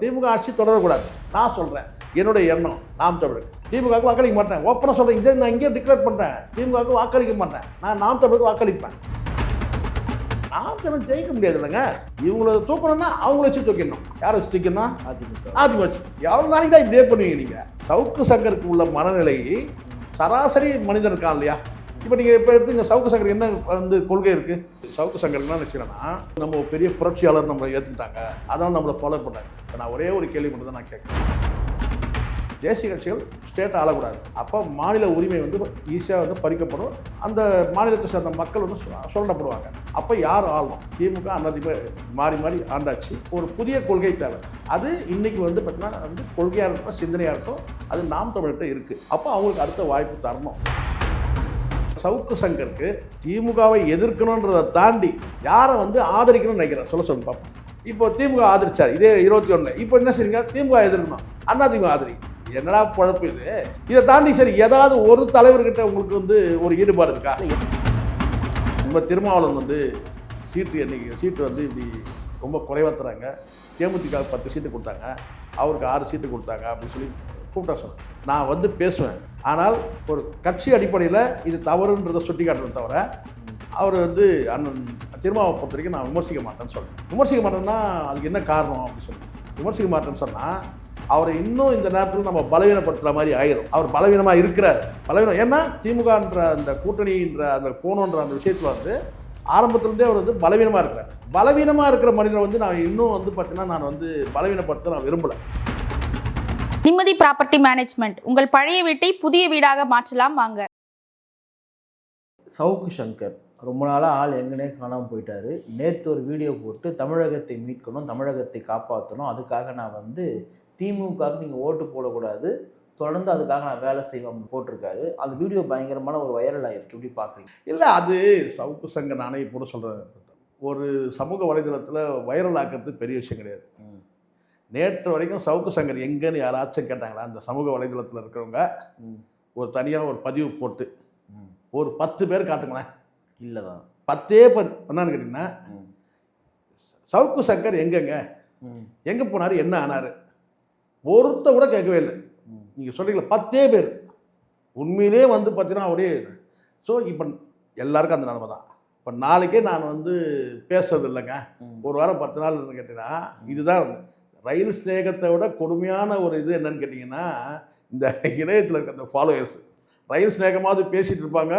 திமுக ஆட்சி தொடரக்கூடாது. நான் சொல்கிறேன், என்னுடைய எண்ணம். நாம் தமிழர் திமுகவுக்கு வாக்களிக்க மாட்டேன். ஓப்பனாக சொல்கிறேன், நான் இங்கேயே டிக்ளேர் பண்ணுறேன். திமுகவுக்கு வாக்களிக்க மாட்டேன். நான் நாம் தமிழருக்கு வாக்களிப்பேன். நாம் தமிழ் ஜெயிக்க முடியாது இல்லைங்க. இவங்களை தூக்கணும்னா அவங்கள வச்சு தூக்கிடணும். யாரை வச்சு தூக்கணும்? அதிமுக வச்சு. எவ்வளோ நாளைக்கு தான் இப்படியே பண்ணுவீங்க நீங்கள்? சவுக்கு சங்கருக்கு உள்ள மனநிலை சராசரி மனிதன் இருக்கான் இல்லையா? இப்போ நீங்கள் இப்போ எடுத்துங்க, சவுக்கு சங்கருக்கு என்ன வந்து கொள்கை இருக்குது? சவுக்கு சங்கருக்கு என்ன நினச்சிக்கிறேன்னா, நம்ம பெரிய புரட்சியாளர் நம்மளை ஏற்றுக்கிட்டாங்க, அதனால் நம்மளை ஃபாலோ பண்ணாங்க. இப்போ நான் ஒரே ஒரு கேள்வி மட்டும் தான் நான் கேட்குறேன். தேசிய கட்சிகள் ஸ்டேட்டை ஆளக்கூடாது. அப்போ மாநில உரிமை வந்து ஈஸியாக வந்து பறிக்கப்படும். அந்த மாநிலத்தை சேர்ந்த மக்கள் வந்து சுரண்டப்படுவாங்க. அப்போ யார் ஆளணும்? திமுக அதிமுக மாறி மாறி ஆண்டாச்சு. ஒரு புதிய கொள்கை தேவை. அது இன்றைக்கி வந்து பார்த்திங்கன்னா வந்து கொள்கையாக இருக்கட்டும், சிந்தனையாக இருக்கட்டும், அது நாம் தமிழர்கிட்ட இருக்குது. அப்போ அவங்களுக்கு அடுத்த வாய்ப்பு தரணும். சவுக்கு சங்கருக்கு திமுகவை எதிர்க்கணுன்றதை தாண்டி யாரை வந்து ஆதரிக்கணும்னு நினைக்கிறேன்? சொல்ல பார்ப்போம். இப்போ திமுக ஆதரிச்சார், இதே 21. இப்போ என்ன செய்யுங்க? திமுக எதிர்க்கணும், அதிமுக ஆதரி. என்னடா குழப்பு இது? இதை தாண்டி சரி ஏதாவது ஒரு தலைவர்கிட்ட உங்களுக்கு வந்து ஒரு ஈடுபாடு இருக்கா? நம்ம திருமாவளவன் வந்து சீட்டு வந்து இப்படி ரொம்ப குறைவாக தராங்க. தேமுதிக 10 சீட்டு கொடுத்தாங்க, அவருக்கு 6 சீட்டு கொடுத்தாங்க அப்படின்னு சொல்லி கூப்பிட்டா சொன்னேன். நான் வந்து பேசுவேன். ஆனால் ஒரு கட்சி அடிப்படையில் இது தவறுன்றதை சுட்டி காட்டுறதை தவிர அவர் வந்து அண்ணன் திருமாவை பொறுத்த வரைக்கும் நான் விமர்சிக்க மாட்டேன்னு சொல்கிறேன். விமர்சிக்க மாட்டேன்னா அதுக்கு என்ன காரணம் அப்படின்னு சொல்லுவேன். விமர்சிக்க மாட்டேன்னு சொன்னால் அவரை இன்னும் இந்த நேரத்தில் நம்ம பலவீனப்படுத்துகிற மாதிரி ஆயிரும். அவர் பலவீனமாக இருக்கிறார். ஏன்னா திமுகன்ற அந்த கூட்டணின்ற அந்த போனோன்ற அந்த விஷயத்தில் வந்து ஆரம்பத்துலேருந்தே அவர் வந்து பலவீனமாக இருக்கிறார். பலவீனமாக இருக்கிற மனிதனை வந்து நான் இன்னும் வந்து பார்த்தீங்கன்னா நான் வந்து பலவீனப்படுத்த நான் விரும்பலை. நிம்மதி ப்ராப்பர்ட்டி மேனேஜ்மெண்ட், உங்கள் பழைய வீட்டை புதிய வீடாக மாற்றலாம் வாங்க. சவுக்கு சங்கர் ரொம்ப நாளாக ஆள் எங்கனே காணாமல் போயிட்டாரு. நேற்று ஒரு வீடியோ போட்டு தமிழகத்தை மீட்கணும், தமிழகத்தை காப்பாற்றணும், அதுக்காக நான் வந்து திமுகவுக்கு நீங்கள் ஓட்டு போடக்கூடாது, தொடர்ந்து அதுக்காக நான் வேலை செய்வேன் போட்டிருக்காரு. அந்த வீடியோ பயங்கரமான ஒரு வைரல் ஆகிருக்கு. எப்படி பார்க்குறீங்க? இல்லை, அது சவுக்கு சங்கர் நானே இப்போ சொல்கிறேன். ஒரு சமூக வலைதளத்தில் வைரல் ஆக்கிறது பெரிய விஷயம் கிடையாது. நேற்று வரைக்கும் சவுக்கு சங்கர் எங்கேன்னு யாராச்சும் கேட்டாங்களா? அந்த சமூக வலைதளத்தில் இருக்கிறவங்க ஒரு தனியாக ஒரு பதிவு போட்டு ஒரு 10 பேர் காட்டுங்களேன். இல்லை தான் 10 பேர் என்னன்னு கேட்டிங்கன்னா, சவுக்கு சங்கர் எங்கே போனார், என்ன ஆனார், ஒருத்த கூட கேட்கவே இல்லை. நீங்கள் சொல்கிறீங்களா 10 பேர் உண்மையிலே வந்து பார்த்தீங்கன்னா ஒரே. ஸோ இப்போ எல்லாருக்கும் அந்த நிலைமை தான். இப்போ நாளைக்கே நான் வந்து பேசுறது இல்லைங்க, ஒரு வாரம் 10 நாள் கேட்டிங்கன்னா, இதுதான் ரயில் ஸ்நேகத்தை விட கொடுமையான ஒரு இது என்னன்னு கேட்டிங்கன்னா, இந்த இணையத்தில் இருக்க அந்த ஃபாலோவர்ஸ். ரயில் ஸ்நேகமாவது பேசிகிட்டு இருப்பாங்க,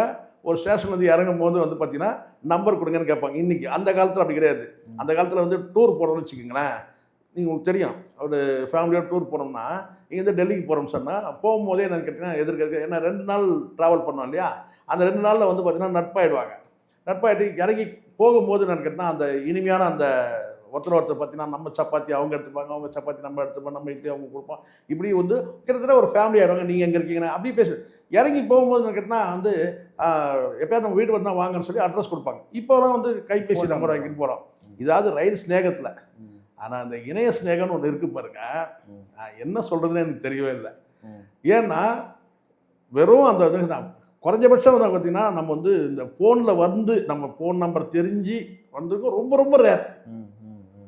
ஒரு ஸ்டேஷன் வந்து இறங்கும் போது வந்து பார்த்தீங்கன்னா நம்பர் கொடுங்கன்னு கேட்பாங்க. இன்றைக்கி அந்த காலத்தில் அப்படி கிடையாது. அந்த காலத்தில் வந்து டூர் போகிறோம்னு வச்சுக்கோங்களேன், நீங்கள் உங்களுக்கு தெரியும், ஒரு ஃபேமிலியோட டூர் போனோம்னா இங்கேருந்து டெல்லிக்கு போகிறோம்னு சொன்னால் போகும்போதே என்னென்னு கேட்டிங்கன்னா எதிர்க்க ஏன்னா 2 நாள் ட்ராவல் பண்ணோம் இல்லையா, அந்த 2 நாளில் வந்து பார்த்திங்கன்னா நட்பாயிடுவாங்க. நட்பாயிட்டு இறங்கி போகும்போது என்னென்னு கேட்டால் அந்த இனிமையான அந்த ஒருத்தர் பார்த்தீங்கன்னா நம்ம சப்பாத்தி அவங்க எடுத்துப்பாங்க, அவங்க சப்பாத்தி நம்ம எடுத்துப்போம், நம்ம இட்லி அவங்க கொடுப்போம். இப்படி வந்து கிட்டத்தட்ட ஒரு ஃபேமிலி ஆகிடுவாங்க. நீங்கள் எங்கே இருக்கீங்கன்னா அப்படி பேசு. இறங்கி போகும்போது கேட்டால் வந்து எப்போயாவது நம்ம வீட்டு வந்தால் வாங்கன்னு சொல்லி அட்ரஸ் கொடுப்பாங்க. இப்போலாம் வந்து கைபேசி நம்பர் வாங்கிட்டு போகிறோம். இதாவது ரயில் ஸ்நேகத்தில். ஆனால் அந்த இணைய ஸ்நேகம்னு ஒன்று இருக்குது பாருங்கள், நான் என்ன சொல்கிறதுன்னு எனக்கு தெரியவே இல்லை. ஏன்னா வெறும் அந்த இது குறைஞ்சபட்சம் வந்து பார்த்திங்கன்னா நம்ம வந்து இந்த ஃபோனில் வந்து நம்ம ஃபோன் நம்பர் தெரிஞ்சு வந்திருக்கோம் ரொம்ப ரொம்ப ரேர்.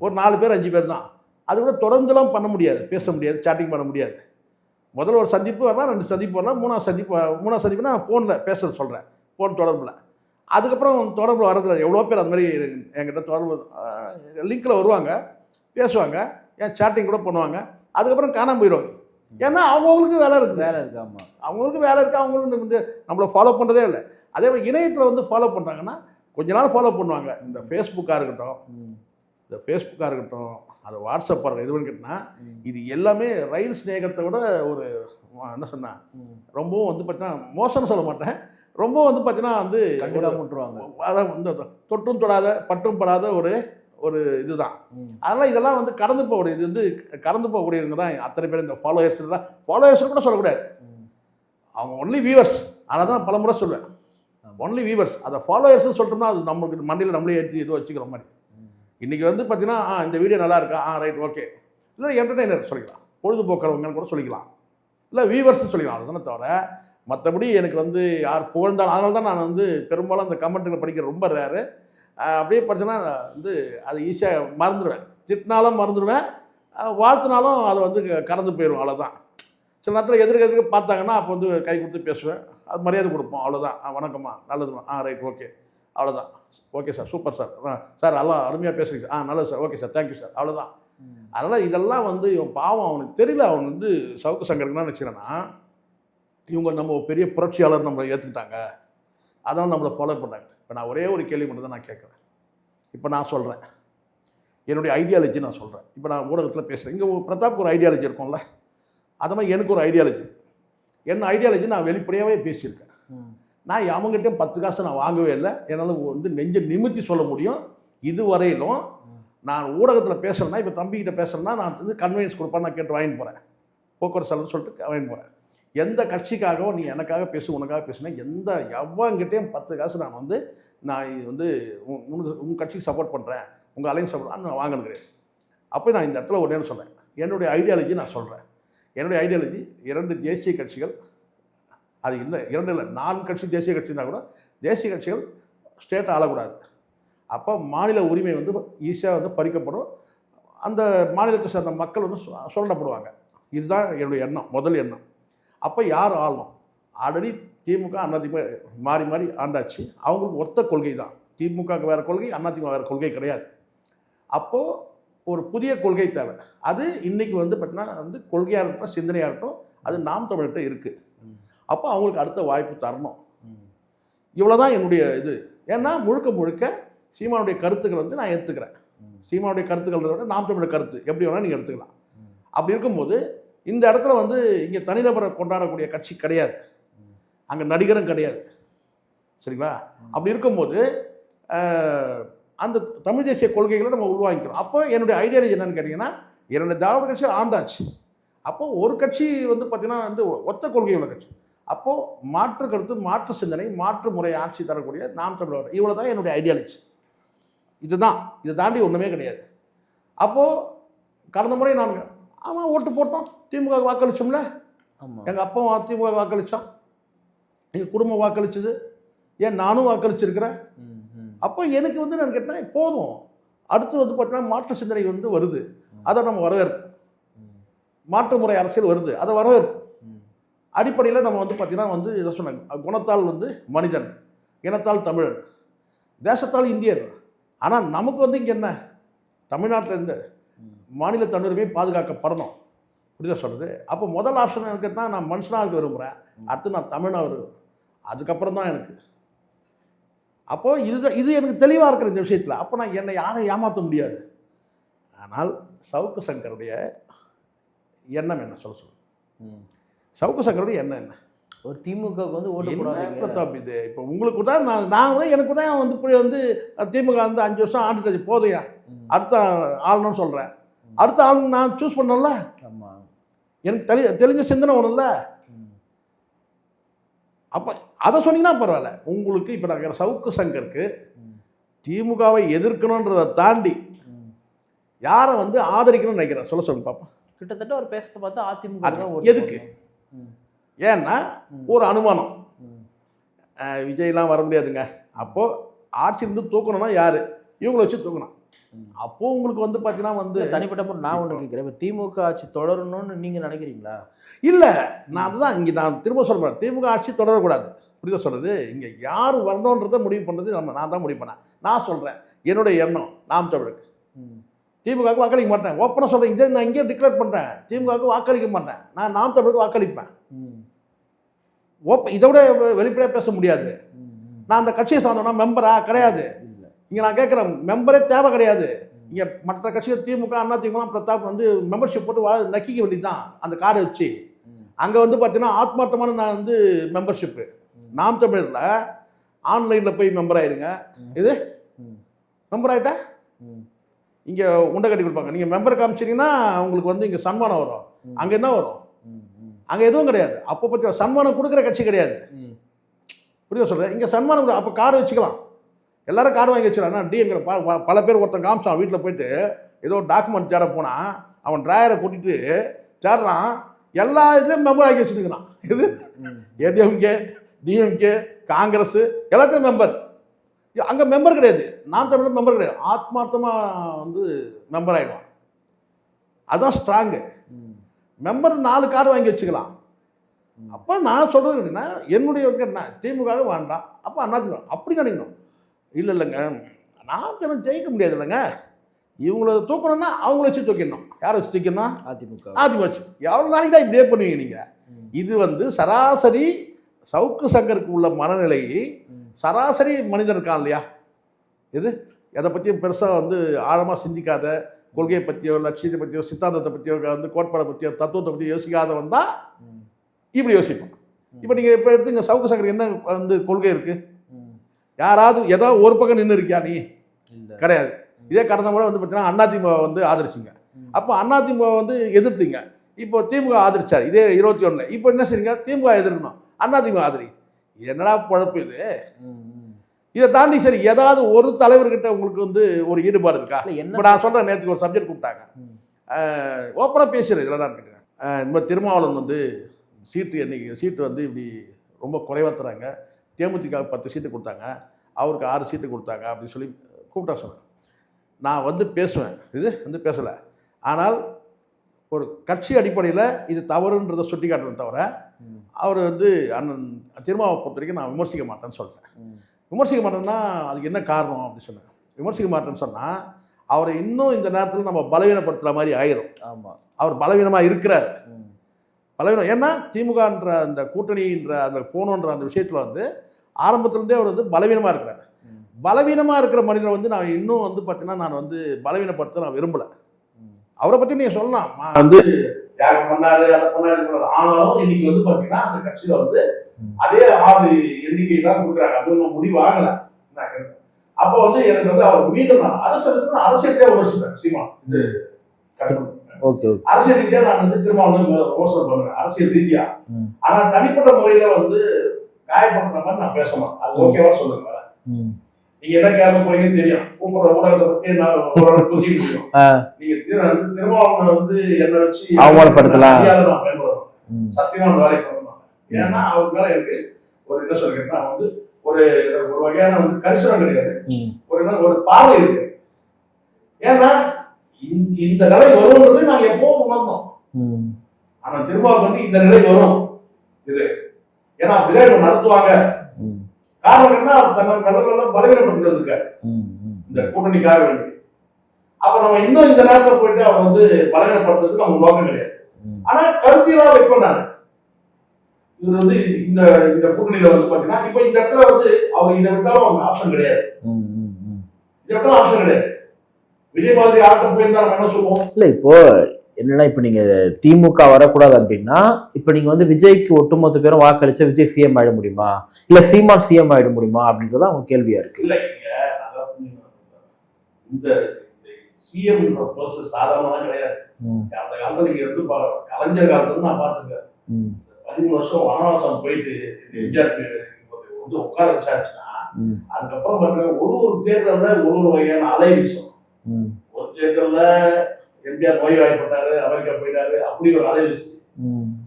ஒரு 4 பேர் 5 பேர் தான். அது கூட தொடர்ந்துலாம் பண்ண முடியாது, பேச முடியாது, சாட்டிங் பண்ண முடியாது. முதல்ல ஒரு சந்திப்பு வரலாம், 2 சந்திப்பு வரலாம், 3ஆவது சந்திப்புனா நான் ஃபோனில் பேசுகிறது சொல்கிறேன், ஃபோன் தொடர்பில். அதுக்கப்புறம் தொடர்பு வரதில்லை. எவ்வளோ பேர் அந்த மாதிரி என்கிட்ட தொடர்பு லிங்கில் வருவாங்க, பேசுவாங்க, ஏன் சாட்டிங் கூட பண்ணுவாங்க. அதுக்கப்புறம் காணாமல் போயிடுவாங்க. ஏன்னா அவங்களுக்கு வேலை இருக்குது. ஆமாம், அவங்களுக்கு வேலை இருக்குது. அவங்களுக்கு வந்து நம்மளை ஃபாலோ பண்ணுறதே இல்லை. அதே மாதிரி இணையத்தில் வந்து ஃபாலோ பண்ணுறாங்கன்னா கொஞ்ச நாள் ஃபாலோ பண்ணுவாங்க. இந்த ஃபேஸ்புக்காக இருக்கட்டும், அது வாட்ஸ்அப்பாக இருக்கட்டும், எதுவும் கேட்டால் இது எல்லாமே ரயில் ஸ்நேகத்தை விட ஒரு என்ன சொன்னால் ரொம்பவும் வந்து பார்த்தீங்கன்னா மோசம்னு சொல்ல மாட்டேன், ரொம்ப வந்து பார்த்தீங்கன்னா வந்து விட்டுருவாங்க. அதான் வந்து தொட்டும் தொடாத பட்டும் படாத ஒரு இதுதான். அதனால் இதெல்லாம் வந்து கடந்து போகக்கூடிய இது வந்து கடந்து போகக்கூடியவங்க தான் அத்தனை பேர். இந்த ஃபாலோவர்ஸ் கூட சொல்லக்கூடாது, அவங்க ஒன்லி வியூவர்ஸ். அதனால் தான் பல முறை சொல்லுவேன், ஒன்லி வியூவர்ஸ். அதை ஃபாலோவர்ஸ்னு சொல்லிட்டோம்னா அது நம்மளுக்கு மண்டியில் நம்மளே ஏற்றி இது வச்சுக்கிற மாதிரி. இன்றைக்கி வந்து பார்த்தீங்கன்னா இந்த வீடியோ நல்லா இருக்கா, ரைட் ஓகே, இல்லை என்டர்டெய்னர் சொல்லிக்கலாம், பொழுதுபோக்குறவங்கன்னு கூட சொல்லிக்கலாம், இல்லை வியூவர்ஸ்னு சொல்லிக்கலாம். அதுதானே தவிர மற்றபடி எனக்கு வந்து யார் புகழ்ந்தாலும். அதனால தான் நான் வந்து பெரும்பாலும் அந்த கமெண்ட்டுகளை படிக்கிற ரொம்ப ரேரு. அப்படியே படிச்சேன்னா வந்து அது ஈஸியாக மறந்துடுவேன், திட்டினாலும் மறந்துடுவேன், வாழ்த்தினாலும் அது வந்து கடந்து போயிடும், அவ்வளோதான். சில நேரத்தில் எதிர்க்க பார்த்தாங்கன்னா அப்போ வந்து கை கொடுத்து பேசுவேன், அது மரியாதை கொடுப்போம், அவ்வளோதான். வணக்கம்மா, நல்லதுமா, ரைட், ஓகே, அவ்வளோதான். Okay sir, super sir, sir நல்லா அருமையாக பேசுறீங்க, நல்லது sir, okay sir, thank you sir, அவ்வளோதான். அதனால் இதெல்லாம் வந்து இவன் பாவம், அவனுக்கு தெரியல. அவன் வந்து சவுக்கு சங்கருக்கு என்ன நினச்சிக்கிறேன்னா, இவங்க நம்ம பெரிய புரட்சியாளர் நம்மளை ஏற்றுக்கிட்டாங்க, அதனால் நம்மளை ஃபாலோ பண்ணாங்க. இப்போ நான் ஒரே ஒரு கேள்வி மட்டும் தான் நான் கேட்குறேன். இப்போ நான் சொல்கிறேன், என்னுடைய ஐடியாலஜி நான் சொல்கிறேன். இப்போ நான் ஊடகத்தில் பேசுகிறேன், இங்கே பிரதாப் ஒரு ஐடியாலஜி இருக்கும்ல, அது மாதிரி எனக்கு ஒரு ஐடியாலஜி. என்ன ஐடியாலஜி நான் வெளிப்படையாகவே பேசியிருக்கேன். நான் அவங்ககிட்டையும் 10 காசு நான் வாங்கவே இல்லை. என்னால் வந்து நெஞ்சை நிமித்தி சொல்ல முடியும். இதுவரையிலும் நான் ஊடகத்தில் பேசுகிறேன்னா, இப்போ தம்பிக்கிட்ட பேசுகிறேன்னா நான் வந்து கன்வீனியன்ஸ் கொடுப்பேன், நான் கேட்டு வாங்கிட்டு போகிறேன், போக்குவரத்து செலவுன்னு சொல்லிட்டு வாங்கிட்டு போகிறேன். எந்த கட்சிக்காகவோ நீ எனக்காக பேசு, உனக்காக பேசுனேன், எந்த எவ்வங்கிட்டையும் 10 காசு நான் வந்து வந்து உங்கள் கட்சிக்கு சப்போர்ட் பண்ணுறேன், உங்கள் அலைன்ஸ் சப்போர்ட் நான் வாங்கணும் கிடையாது. அப்போ நான் இந்த இடத்துல ஒன்றே சொல்கிறேன், என்னுடைய ஐடியாலஜி நான் சொல்கிறேன். என்னுடைய ஐடியாலஜி 2 தேசிய கட்சிகள், அது இல்லை 2 இல்லை 4 கட்சி தேசிய கட்சின்னா கூட தேசிய கட்சிகள் ஸ்டேட்டை ஆளக்கூடாது. அப்போ மாநில உரிமை வந்து ஈஸியாக வந்து பறிக்கப்படும், அந்த மாநிலத்தை சேர்ந்த மக்கள் வந்து சுரண்டப்படுவாங்க. இதுதான் என்னுடைய எண்ணம், முதல் எண்ணம். அப்போ யார் ஆளணும்? ஆல்ரெடி திமுக அதிமுக மாறி மாறி ஆண்டாச்சு, அவங்களுக்கு ஒத்த கொள்கை தான். திமுகவுக்கு வேறு கொள்கை, அதிமுக வேறு கொள்கை கிடையாது. அப்போது ஒரு புதிய கொள்கை தேவை. அது இன்றைக்கி வந்து பார்த்திங்கன்னா வந்து கொள்கையாக இருக்கட்டும், சிந்தனையாக இருக்கட்டும், அது நாம் தமிழர்கிட்ட இருக்குது. அப்போ அவங்களுக்கு அடுத்த வாய்ப்பு தரணும். இவ்வளோ தான் என்னுடைய இது. ஏன்னா முழுக்க முழுக்க சீமானுடைய கருத்துக்கள் வந்து நான் எடுத்துக்கிறேன். சீமானுடைய கருத்துக்களை விட நாம் தமிழர் கருத்து எப்படி வேணால் நீங்கள் எடுத்துக்கலாம். அப்படி இருக்கும்போது இந்த இடத்துல வந்து இங்கே தனிநபரை கொண்டாடக்கூடிய கட்சி கிடையாது, அங்கே நடிகரும் கிடையாது, சரிங்களா? அப்படி இருக்கும்போது அந்த தமிழ் தேசிய கொள்கைகளை நம்ம உள்வாங்கிக்கிறோம். அப்போ என்னுடைய ஐடியாலஜி என்னன்னு கேட்டிங்கன்னா, 2 திராவிட கட்சி ஆண்டாச்சு. அப்போது ஒரு கட்சி வந்து பார்த்திங்கன்னா வந்து ஒத்த கொள்கை உள்ள கட்சி. அப்போது மாற்று கருத்து, மாற்று சிந்தனை, மாற்று முறை ஆட்சி தரக்கூடிய நாம் தமிழர், இவ்வளோ தான் என்னுடைய ஐடியாலஜி. இதுதான், இதை தாண்டி ஒன்றுமே கிடையாது. அப்போது கடந்த முறை நான் அவன் ஓட்டு போட்டோம், திமுக வாக்களிச்சோம்ல. எங்கள் அப்பாவும் திமுக வாக்களித்தான், எங்கள் குடும்பம் வாக்களிச்சது, ஏன் நானும் வாக்களிச்சிருக்கிறேன். அப்போ எனக்கு வந்து நான் கேட்டேன், போதும், அடுத்து வந்து பார்த்தீங்கன்னா மாற்று சிந்தனை வந்து வருது, அதை நம்ம வரவேற்போம். மாற்று முறை அரசியல் வருது, அதை வரவேற்போம். அடிப்படையில் நம்ம வந்து பார்த்திங்கன்னா வந்து இதை சொன்னாங்க, குணத்தால் வந்து மனிதன், இனத்தால் தமிழன், தேசத்தால் இந்தியன். ஆனால் நமக்கு வந்து இங்கே என்ன, தமிழ்நாட்டில் இருந்து மாநில தன்னுரிமை பாதுகாக்கப்படணும், புரியுதா சொல்கிறது? அப்போ முதல் ஆப்ஷன் எனக்கு தான், நான் மனுஷனாக இருக்க விரும்புகிறேன், அடுத்து நான் தமிழனாக விரும்புகிறேன், அதுக்கப்புறம் தான் எனக்கு. அப்போது இது எனக்கு தெளிவாக இருக்கிற இந்த விஷயத்தில். அப்போ நான் என்னை யாரை ஏமாற்ற முடியாது. ஆனால் சவுக்கு சங்கருடைய எண்ணம் என்ன சொல்ல சவுக்கு சங்கருடைய எண்ணம் என்ன? ஒரு திமுகவுக்கு வந்து ஓட்டு போடாதீங்க பிரதாப். இது இப்போ உங்களுக்கு தான் நான் கூட எனக்கு தான் வந்து இப்படி வந்து திமுக வந்து 5 வருஷம் ஆண்டுட்டு போதையா, அடுத்த ஆளணும்னு சொல்கிறேன். அடுத்த ஆள் நான் சூஸ் பண்ணல. ஆமாம், எனக்கு தெளிஞ்ச சிந்தனை ஒன்றும் இல்லை. அப்போ அதை சொன்னீங்கன்னா பரவாயில்ல. உங்களுக்கு இப்போ நான் சவுக்கு சங்கருக்கு திமுகவை எதிர்க்கணுன்றதை தாண்டி யாரை வந்து ஆதரிக்கணும்னு நினைக்கிறேன், சொல்லுங்க பார்ப்போம். கிட்டத்தட்ட ஒரு பேச பார்த்தா அதிமுக எதுக்கு? ஏன்னா ஒரு அனுமானம், விஜய்லாம் வர முடியாதுங்க, அப்போது ஆட்சியிலிருந்து தூக்கணும்னா யார், இவங்களை வச்சு தூக்கணும். அப்போது உங்களுக்கு வந்து பார்த்தீங்கன்னா வந்து தனிப்பட்ட நான் ஒன்று கேட்குறேன், இப்போ திமுக ஆட்சி தொடரணும்னு நீங்கள் நினைக்கிறீங்களா? இல்லை, நான் அதுதான் இங்கே நான் திரும்ப சொல்கிறேன், திமுக ஆட்சி தொடரக்கூடாது, புரியுதா சொல்கிறது? இங்கே யார் வரணுன்றதை முடிவு பண்ணுறது நான் தான் முடிவு பண்ணேன். நான் சொல்கிறேன், என்னுடைய எண்ணம் நாம் தமிழுக்கு திமுகவுக்கு வாக்களிக்க மாட்டேன், ஓப்பனாக சொல்கிறேன். இதை நான் இங்கேயே டிக்ளேர் பண்ணுறேன், திமுகவுக்கு வாக்களிக்க மாட்டேன், நான் நாம் தமிழுக்கு வாக்களிப்பேன். இதை விட வெளிப்படையாக பேச முடியாது. நான் அந்த கட்சியை சார்ந்தோன்னா மெம்பரா கிடையாது. இங்கே நான் கேட்குறேன், மெம்பரே தேவை கிடையாது. இங்கே மற்ற கட்சிகள் திமுக அதிமுக பிரதாப் வந்து மெம்பர்ஷிப் போட்டு நக்கிக்க வேண்டியது தான், அந்த கார்டை வச்சு. அங்கே வந்து பார்த்தீங்கன்னா ஆத்மார்த்தமான நான் வந்து மெம்பர்ஷிப்பு. நாம் தமிழில் ஆன்லைனில் போய் மெம்பர் ஆகிடுங்க, இது மெம்பர் ஆகிட்டா இங்கே உண்டை கட்டி கொடுப்பாங்க. நீங்கள் மெம்பர் காமிச்சிங்கன்னா உங்களுக்கு வந்து இங்கே சன்மானம் வரும், அங்கே என்ன வரும்? அங்கே எதுவும் கிடையாது. அப்போ பற்றி சன்மானம் கொடுக்குற கட்சி கிடையாது, புரியுதா சொல்கிறேன்? இங்கே சன்மானம், அப்போ கார்டு வச்சுக்கலாம், எல்லாரும் கார்டு வாங்கி வச்சுக்கலாம். ஆனால் டிஎம்கிற பல பேர் ஒருத்தன் காமிச்சான், வீட்டில் போயிட்டு ஏதோ டாக்குமெண்ட் தேட போனால் அவன் டிராயரை கூட்டிகிட்டு தேடுறான், எல்லா இதுலேயும் மெம்பர் ஆக்கி வச்சுருக்கிறான். இது ஏடிஎம்கே, டிஎம்கே, காங்கிரஸ் எல்லாத்தையும் மெம்பர். அங்கே மெம்பர் கிடையாது, நாம் தமிழ் மெம்பர் கிடையாது. ஆத்மார்த்தமாக வந்து மெம்பர் ஆகிடுவான். அதான் ஸ்ட்ராங்கு. மெம்பர் 4 கார்டு வாங்கி வச்சுக்கலாம். அப்போ நான் சொல்கிறது என்னன்னா, என்னுடைய என்ன திமுக வேண்டாம், அப்போ அதிமுக அப்படி நினைக்கணும். இல்லைங்க நான் ஜெயிக்க முடியாது இல்லைங்க, இவங்கள தூக்கணும்னா அவங்கள வச்சு தூக்கிடணும். யாரை வச்சு தூக்கணும்? அதிமுக வச்சு. எவ்வளோ நாளைக்கு தான் இப்படியே பண்ணுவீங்க நீங்கள்? இது சராசரி சவுக்கு சங்கருக்கு உள்ள மனநிலை சராசரி மனிதன் இருக்கான் இல்லையா, இது எதை பற்றியும் பெருசாக ஆழமாக சிந்திக்காத, கொள்கையை பற்றியோ லட்சியத்தை பற்றியோ சித்தாந்தத்தை பற்றியோ கோட்பாடை பற்றியோ தத்துவத்தை பற்றி யோசிக்காதவன் தான் இப்படி யோசிப்பான். இப்போ நீங்கள் இப்போ எடுத்துங்க, சவுக்கு சங்கர் என்ன கொள்கை இருக்குது? யாராவது ஏதோ ஒரு பக்கம் நின்று இருக்கியா நீ? கிடையாது. இதே கடந்த முறை பார்த்தீங்கன்னா அதிமுக ஆதரிச்சிங்க, அப்போ அதிமுக எதிர்த்தீங்க, இப்போ திமுக ஆதரிச்சார் இதே 21. இப்போ என்ன செய்றீங்க? திமுக எதிர்க்கணும், அதிமுக ஆதரி. என்னடா குழப்பு இது? இதை தாண்டி சரி ஏதாவது ஒரு தலைவர்கிட்ட உங்களுக்கு ஒரு ஈடுபாடு இருக்கா? இப்போ நான் சொல்கிறேன், நேற்றுக்கு ஒரு சப்ஜெக்ட் கூப்பிட்டாங்க, ஓப்பனாக பேசுகிறேன். இதில் நான் கேட்குறேன், இந்த மாதிரி திருமாவளவன் சீட்டு இப்படி ரொம்ப குறைவாத்துறாங்க, தேமுதிக 10 சீட்டு கொடுத்தாங்க, அவருக்கு 6 சீட்டு கொடுத்தாங்க அப்படின்னு சொல்லி கூப்பிட்டா சொன்னேன். நான் பேசுவேன், பேசலை. ஆனால் ஒரு கட்சி அடிப்படையில் இது தவறுன்றதை சுட்டி காட்டுறேன் தவிர, அவர் அண்ணன் திருமாவை பொறுத்த வரைக்கும் நான் விமர்சிக்க மாட்டேன்னு சொல்லிட்டேன். விமர்சிக்க மாட்டேன்னா அதுக்கு என்ன காரணம் அப்படின்னு சொன்னேன். விமர்சிக்க மாட்டேன்னு சொன்னால் அவரை இன்னும் இந்த நேரத்தில் நம்ம பலவீனப்படுத்துகிற மாதிரி ஆயிரும். ஆமாம், அவர் பலவீனமாக இருக்கிறார். பலவீனம் ஏன்னா திமுகன்ற அந்த கூட்டணின்ற அந்த போகணுன்ற அந்த விஷயத்தில் ஆரம்பத்துலேருந்தே அவர் பலவீனமாக இருக்கிறார். பலவீனமாக இருக்கிற மனிதரை நான் இன்னும் பார்த்தீங்கன்னா நான் பலவீனப்படுத்த நான் விரும்பலை. அவரை பற்றி நீங்கள் சொல்லலாம், தியாகம் பண்ணாரு, அதை பண்ணாரு. ஆனாலும் இன்னைக்கு பார்த்தீங்கன்னா அந்த கட்சியில் அதே 6 எண்ணிக்கை தான் கொடுக்குறாங்க. அது ஒன்றும் முடிவாகலை. அப்போ எனக்கு அவர் மீண்டும் நான் அரசியலே விமர்சிப்பேன். சீமான் இது அரசியல் ரீதியா நான் திருமாவளவன் விமர்சனம் பண்ணுறேன், அரசியல் ரீதியா. ஆனா தனிப்பட்ட முறையில காயப்படுற மாதிரி நான் பேச மாட்டேன். அது ஓகேவா சொல்லுங்க. நீங்க என்ன கேட்க போறீங்கன்னு தெரியும், கூப்பிடுற ஊடகத்தை பத்தி நான் புரிஞ்சுக்க முடியும். நீங்க திருமாவளவன் என்னை வச்சு அவமானப்படுத்தலாம் நான் பயன்படுறேன். சத்தியமா அந்த வேலை பண்ண மாட்டேன். ஏன்னா அவருக்கு மேல எனக்கு என்ன சொல்றேன்னா ஒரு வகையான கரிசனம் கிடையாது, ஒரு பார்வை இருக்கு. ஏன்னா இந்த நிலை வரும்ன்றது நாங்க எப்பவும் உணர்ந்தோம். ஆனா திரும்ப இந்த நிலை வரும் இது, ஏன்னா அப்படிதான் இப்ப நடத்துவாங்க. காரணம் என்ன, தன்னை நல்ல பலவீனப்பட்டு இருக்காரு இந்த கூட்டணிக்காக வேண்டி. அப்ப நம்ம இன்னும் இந்த நேரத்தில் போயிட்டு அவர் பலவீனப்படுத்துறதுக்கு நம்ம நோக்கம் கிடையாது. ஆனா கருத்தியலா வைப்பேன் நான். இவர் இந்த இந்த கூட்டணியில பாத்தீங்கன்னா இப்ப இந்த இடத்துல அவர் இதை விட்டாலும் அவருக்கு ஆப்ஷன் கிடையாது. இதை விட்டாலும் ஆப்ஷன் கிடையாது. விஜய் மாதிரி ஆட்ட போயிருந்தா நம்ம என்ன சொல்லுவோம்? இல்ல இப்போ என்னன்னா, இப்ப நீங்க திமுக வரக்கூடாது அப்படின்னா இப்ப நீங்க விஜய்க்கு ஒட்டுமொத்த பேரும் வாக்களிச்சா விஜய் சிஎம் ஆயிட முடியுமா, இல்ல சீமான் சிஎம் ஆயிட முடியுமா அப்படின்றத அவங்க கேள்வியா இருக்கு. இல்ல இந்த சிஎம் சாதாரணமா கிடையாது. அந்த காலத்துல நீங்க எடுத்து பாருங்க, கலைஞர் காலத்துல நான் பாத்துருக்கேன். 15 வருஷம் வனவாசம் போயிட்டு எம்ஜிஆர் உட்கார வச்சாச்சுன்னா அதுக்கப்புறம் பாருங்க ஒரு தேர்தல்ல ஒரு வகையான அலை வீசும். ஒரு தேர்தல்ல எம்ஜிஆர் நோய்வாய்ப்பட்டாரு, அமெரிக்கா போயிட்டாரு, அப்படி ஒரு அலை வீசுச்சு.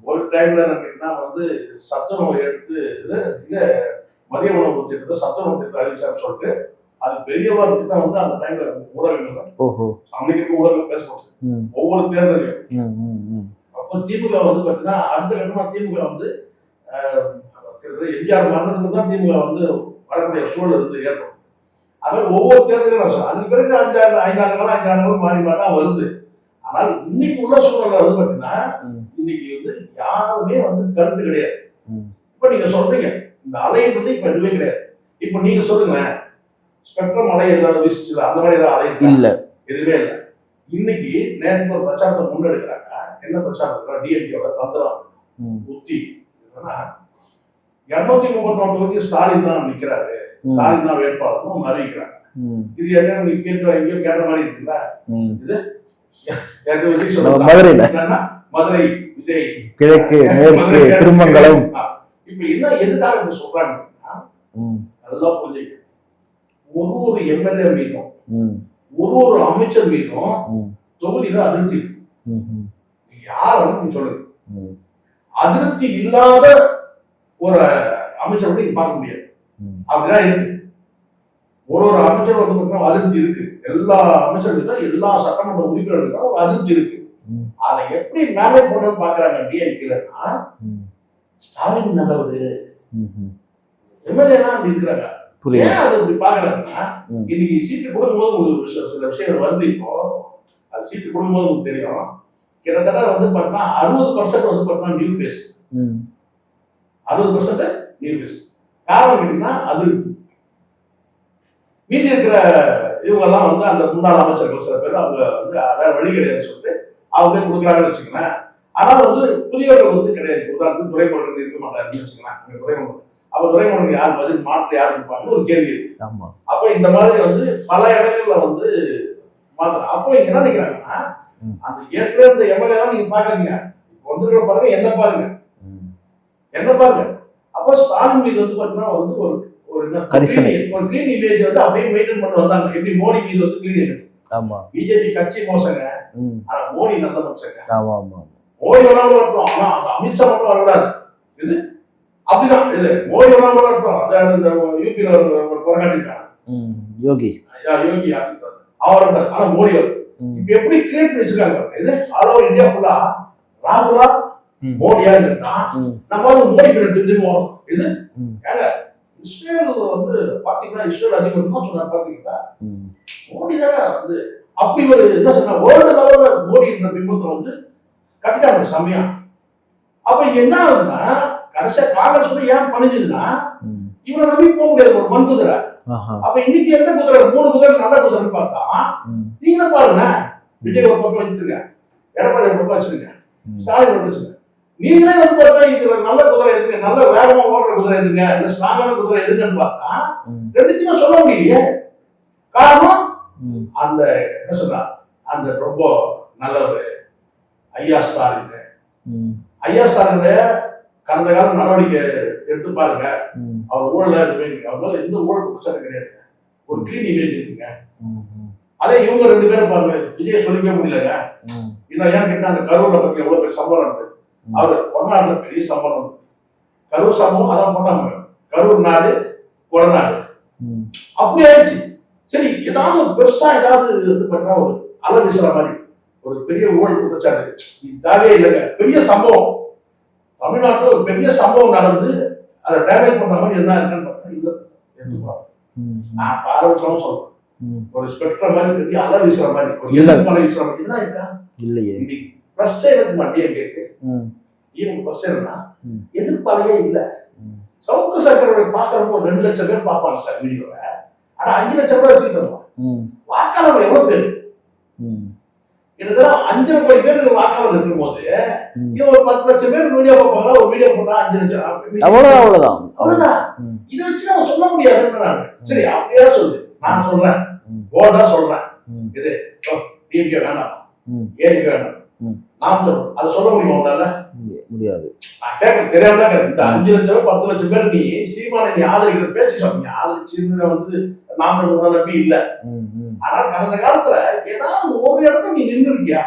ஒரு டைம்ல கேட்டீங்கன்னா சத்துணவு எடுத்து இதை மதிய உணவு திட்டத்தை சத்துணவு திட்டத்தை அறிவிச்சாருன்னு சொல்லிட்டு அது பெரிய வார்த்தை தான் அந்த டைம்ல ஊடகங்கள்ல அன்னைக்கு ஊடகங்கள் பேசணும் ஒவ்வொரு தேர்தலையும். அப்போ திமுக பாத்தீங்கன்னா அடுத்த கட்டமா திமுக எம்ஜிஆர் மரணத்துக்கு தான் திமுக வரக்கூடிய சூழல் ஏற்படும். அது ஒவ்வொரு தேர்தலையும் நான் சொல்றேன். அதுக்கு பிறகு 5 ஆண்டுகள் மாறி மாறி தான் வருது. ஆனால் இன்னைக்கு உள்ள சூழல்ல பாத்தீங்கன்னா இன்னைக்கு யாருமே கருத்து கிடையாது. இப்ப நீங்க சொல்றீங்க இந்த அலைன்றது இப்ப எதுவுமே கிடையாது. இப்ப நீங்க சொல்லுங்க, ஸ்பெக்ட்ரம் அலை ஏதாவது வீசிச்சு அந்த மாதிரி ஏதாவது அலை இல்ல, எதுவுமே இல்லை. இன்னைக்கு நேற்று ஒரு பிரச்சாரத்தை முன்னெடுக்கிறாங்க. என்ன பிரச்சாரம்? டிஎம்கேவோட தந்திரம் உத்தி என்னன்னா 234 தொகுதி ஸ்டாலின் தான் நிக்கிறாரு, ஸ்டாலின் தான் வேட்பாளர் அறிவிக்கிறாங்க. இது என்ன நீங்க எங்கேயோ கேட்ட மாதிரி இருக்குல்ல, இது மதுரை விஜய் கிழக்கு மேற்கு திருமங்கலம். இப்ப என்ன எதுக்காக சொல்றாங்கன்னா நல்லா புரிஞ்சுக்க, ஒரு எம்எல்ஏ மீதும் ஒரு அமைச்சர் மீதும் தொகுதியில அதிருப்தி யாரும் சொல்லுங்க. அதிருப்தி இல்லாத ஒரு அமைச்சர் நீங்க பார்க்க முடியாது. அப்படிதான் இருக்கு. ஒரு அமைச்சர் அதிருப்தி இருக்கு. எல்லா அமைச்சர்களுக்கும் எல்லா சட்டமன்ற உறுப்பினர்களுக்கும் ஒரு அதிருப்தி இருக்கு. அதை எப்படி மேனேஜ் பண்ணணும்னு பாக்குறாங்க டிஎம்கேலன்னா, ம். ஸ்டாலின் நல்லது, ம்ஹும். எம்எல்ஏலாம் அப்படி இருக்கிறாங்க. புரியுது. ஏன் அதை இப்படி பாக்குறாங்கன்னா, ம். இன்னைக்கு சீட்டு கொடுக்கும்போது உங்களுக்கு சில விஷயங்கள் வருது. இப்போ அது சீட்டு கொடுக்கும்போது உங்களுக்கு தெரியும், கிட்டத்தட்ட வந்து பார்த்தா 60% வந்து பார்த்தா நியூ ஃபேஸ், ம். 60% நியூ ஃபேஸ். காரணம் கேட்டீங்கன்னா அதிருப்தி. மீதி இருக்கிற இவங்கெல்லாம் வந்து அந்த முன்னாள் அமைச்சர்கள் சில பேர் அவங்க வந்து வேற வழி கிடையாதுன்னு சொல்லிட்டு அவங்களே கொடுக்குறாங்கன்னு வச்சுக்கோங்களேன். ஆனால் வந்து புதியவர்கள் வந்து கிடையாது. உதாரணத்துக்கு துறைமுருகன் இருக்க மாட்டாருன்னு வச்சுக்கலாம். அங்கே துறைமுருகன், அப்போ துறைமுருகன் யார் பதில் மாற்று யார் இருப்பாங்கன்னு ஒரு கேள்வி இருக்கு. ஆமா. அப்போ இந்த மாதிரி வந்து பல இடங்கள்ல வந்து மாற்றம். அப்போ இங்க என்ன நினைக்கிறாங்கன்னா, அந்த ஏற்கனவே இந்த எம்எல்ஏலாம் நீங்க பாக்காதீங்க, இப்போ வந்துருக்க பாருங்க, என்ன பாருங்க, என்ன பாருங்க. அப்போ ஸ்டாலின் மீது வந்து பாத்தீங்கன்னா வந்து ஒரு கரிசனை, ஒரு கிளீன் இமேஜ் வந்து அப்படியே மெயின்டைன் பண்ணி வந்தாங்க. எப்படி மோடி மீது வந்து கிளீன் இமேஜ். ஆமா. பிஜேபி கட்சி மோசங்க, ஆனா மோடி நல்ல மனுஷங்க. ஆமா ஆமா. மோடி வேணாலும் வரட்டும், ஆனா அந்த அமித்ஷா மட்டும் வரக்கூடாது. இது அப்படிதான். இது மோடி வேணாலும் வரட்டும். அதாவது இந்த யூபியில ஒரு குரங்காட்டிருக்காங்க யோகி யோகி ஆதித்யநாத், அவர் இருந்தார். ஆனா மோடி வருது. இப்ப எப்படி கிரியேட் பண்ணி வச்சிருக்காங்க இது ஆல் ஓவர் இந்தியா ஃபுல்லா. ராகுலா மோடியா இருந்தா நம்ம வந்து மோடி பிரிவு இது ஏங்க. இஸ்ரேல் வந்து பாத்தீங்கன்னா, இஸ்ரேல் அதிபர் தான் சொன்னார் பாத்தீங்களா, மோடி தானே வந்து அப்படி ஒரு என்ன சொன்னா வேர்ல்டு லெவல்ல மோடி இந்த பிம்பத்தை வந்து கட்டிட்டாங்க செம்மையா. அப்ப இங்க என்ன ஆகுதுன்னா, கடைசியா காங்கிரஸ் கூட ஏன் பணிஞ்சதுன்னா, இவனை நம்பி போக முடியாது, ஒரு மண் குதிரை. அப்ப இன்னைக்கு எந்த குதிரை, 3 குதிரை நல்ல குதிரைன்னு பார்த்தா, நீங்களும் பாருங்க, விஜய் ஒரு பக்கம் வச்சிருங்க, எடப்பாடி ஒரு பக்கம் வச்சிருங்க, ஸ்டாலின் ஒரு வச்சிருங்க. நீங்களே வந்து பார்த்தா இது நல்ல குதிரை எதுங்க, நல்ல வேகமா ஓடுற குதிரை எதுங்க, இல்ல ஸ்ட்ராங்கான குதிரை எதுங்கன்னு பார்த்தா ரெண்டுத்தையுமே சொல்ல முடியலையே. காரணம் அந்த என்ன சொல்றா, அந்த ரொம்ப நல்லவர் ஐயா ஸ்டாலின். ஐயா ஸ்டாலின் கடந்த கால நடவடிக்கை எடுத்து பாருங்க, அவர் ஊழல அவரால் எந்த ஊழல் குற்றச்சாட்டு கிடையாது, ஒரு கிளீன் இமேஜ் இருக்குங்க. அதே இவங்க 2 பேரும் பாருங்க, விஜய் சொல்லிக்க முடியலங்க. இல்லை ஏன்னு கேட்டா, அந்த கரூர்ல பத்தி எவ்வளவு பெரிய சம்பளம் இருக்கு, அவர் கொடநாடுல பெரிய சம்பளம் இருக்கு. கரூர் சம்பவம் அதான் போட்டாங்க, கரூர் நாடு கொடநாடு அப்படி ஆயிடுச்சு. சரி, ஏதாவது ஒரு பெருசா ஏதாவது வந்து பார்த்தா ஒரு அலை வீசுற மாதிரி ஒரு பெரிய ஊழல் குற்றச்சாட்டு இதாவே இல்லைங்க. பெரிய சம்பவம் தமிழ்நாட்டில் ஒரு பெரிய சம்பவம் நடந்து அதை டேமேஜ் பண்ற மாதிரி என்ன இருக்குன்னு பார்த்தா இல்லை. நான் பாரபட்சமா சொல்றேன், ஒரு ஸ்பெக்ட்ரம் மாதிரி பெரிய அலை வீசுற மாதிரி, ஒரு எதிர்மலை வீசுற மாதிரி என்ன இருக்கா இல்லையே. இன்னைக்கு ப்ளஸ் எனக்கு மட்டியே கேட்டு ஈவன் ப்ளஸ் என்னன்னா எதிர்ப்பாளையே இல்லை. சவுக்கு சங்கரோட பாக்குறப்போ 2 லட்சம் பேர் பார்ப்பாங்க சார் வீடியோவை. ஆனா 5 லட்சம் பேர் வச்சுக்கிட்டோம். வாக்காளர் எவ்வளவு பேர், கிட்டத்தட்ட 5 கோடி பேர் வாக்காளர் இருக்கும் போது இவன் ஒரு 10 லட்சம் பேர் வீடியோ பார்ப்பாங்க. ஒரு வீடியோ போட்டா 5 லட்சம், அவ்வளவுதான். இதை வச்சு நம்ம சொல்ல முடியாதுன்றாங்க. சரி, அப்படியே சொல்லு, நான் சொல்றேன், போர்டா சொல்றேன், இது டிஎம்கே வேணாம், ஏடிஎம்கே வேணாம், நான் சொல்றேன். அதை சொல்ல முடியுமா உங்களால? முடியாது. நான் கேட்க தெரியாம இந்த 5 லட்சம் 10 லட்சம் பேர் நீ சீமானை நீ ஆதரிக்கிற பேச்சு சொன்னீங்க, ஆதரிச்சு வந்து நாம் நம்பி இல்ல. ஆனால் கடந்த காலத்துல ஏதாவது ஒரு இடத்துல நீ நின்று இருக்கியா?